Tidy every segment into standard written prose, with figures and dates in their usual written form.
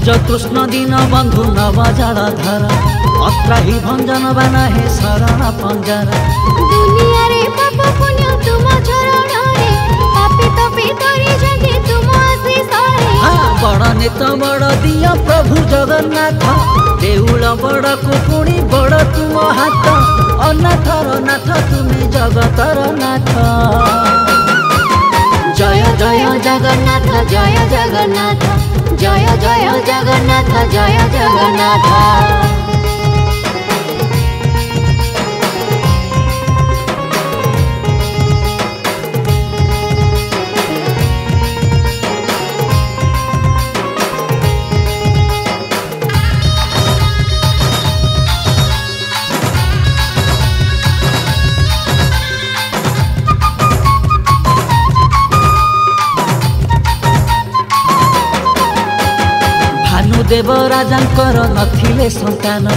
भज कृष्ण दीन बंधु नव जड़ा धारा अत्राही भंजन बना है शरण पंजरा दुनिया रे पाप पुण्य तुम चरण रे पापी तपी तरी जगे तुम आशीष रे बड़ नेत बड़ दिया प्रभु जगन्नाथ देउल बड़ कुपुणी बड़ तुम हाथ अनाथर नाथ तुम्हें जगतर नाथ जय जय जगन्नाथ जय जगन्नाथ जय जय जगन्नाथ जय जगन्नाथ। देव राजांकर नथिले संतान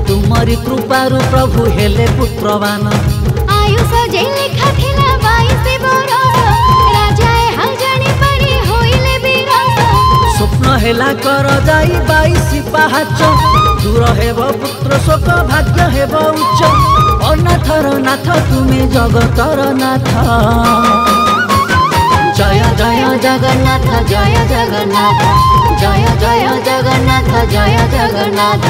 तुमरी कृपारु प्रभु हेले पुत्रवान आयुष जे लिखा थिला 22 बरस राजाए हा जानि पारी होइले बिरस स्वप्न हेला कर जाई 22 पहाच दूर हेब पुत्र शोक भाग्य हेब उच्च अनाथर नाथ तुमे जगतर नाथ जय जय जगन्नाथ जय जगन्नाथ जय जय जगन्नाथ जय जगन्नाथ।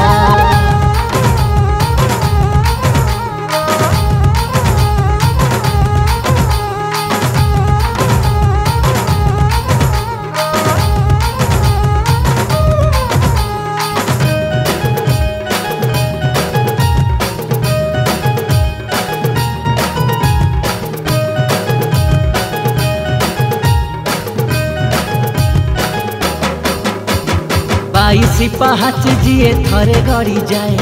बाईसी पहाच जीए थरे गड़ी जाए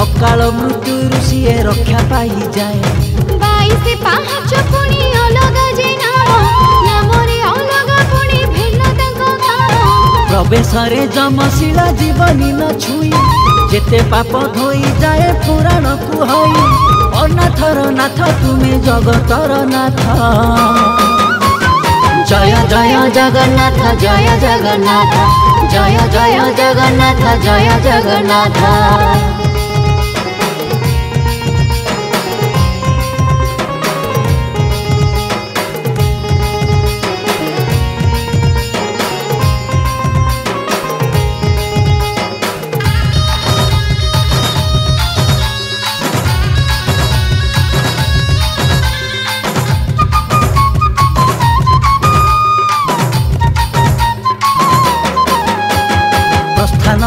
अकाल मृत्यु सीए रक्षा पाई जाए 22 पहाच पुणी अलग जे नाम नामरे अलग पुणी भिन्न तंको नाम प्रवेश रे जमशिला जीवनी न छुई जेते पाप धोई जाए पुराण कुहई अनाथर नाथ तुमे जगतर नाथ जय जय जगन्नाथ जय जगन्नाथ जय जय जगन्नाथ जय जगन्नाथ।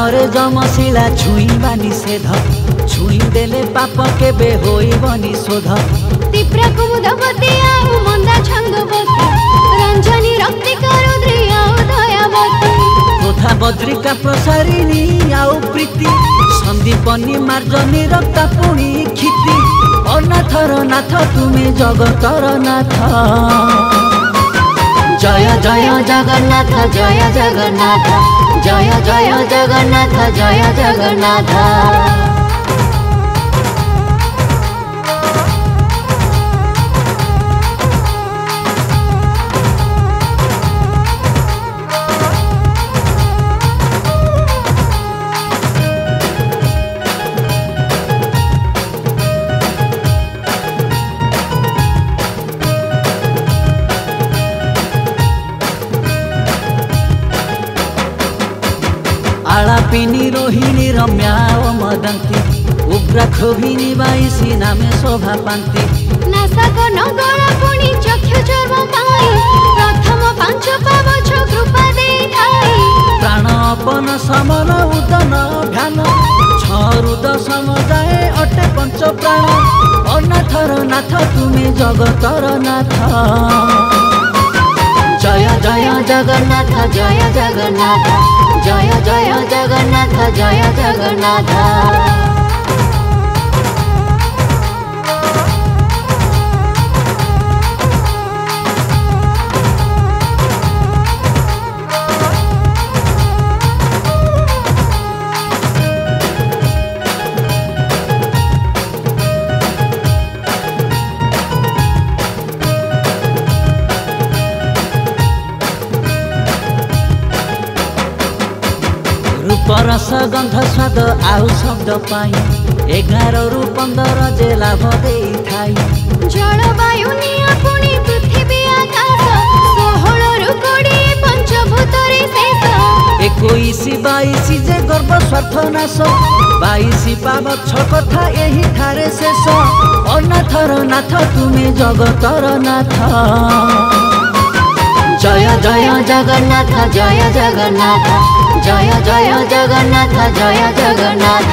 रे जमशिला छुईबा निषेध छुई देले पाप केबे होइबनी शोध तीव्र कुमुदवती आउ मंदा छंगवती रंजनी रक्ति करुद्री आउ दयावती क्रोधा बद्रिका प्रसारिणी आउ प्रीति संदीपनी मार्जनी रक्ता पुणी खिति अनाथर नाथ तुमे जगतर नाथ जय जय जगन्नाथ जय जगन्नाथ जय जय जगन्नाथ जय जगन्नाथ। आलापिनी रोहिणी रम्या मदंती उग्र क्षोभिनी 22 नामे शोभा पांती नासक नगर पुणी चक्षु चर्म पाई प्रथम 5 पावछ कृपा देखाई प्राण अपन समर उदन ध्यान 6 दशम जाए अटे 5 प्राण अनाथर नाथ तुमे जगतर नाथ जय जय जगन्नाथ जय जगन्नाथ जय जय जगन्नाथ जय जगन्नाथ। रस गंध स्वाद आउ शब्द पाई 11 रु 15 जे लाभ देई थाई। जलवायु निया पुणी पृथ्वी आकाश 16 रु 20 पंचभूत रे शेष। 21 22 जे गर्भ स्वार्थ नाश 22 पाव छ कथा एही थारे शेष। अनाथर नाथ तुमे जगतर नाथ। जय जय जगन्नाथ जय जगन्नाथ जय जय जगन्नाथ जय जगन्नाथ।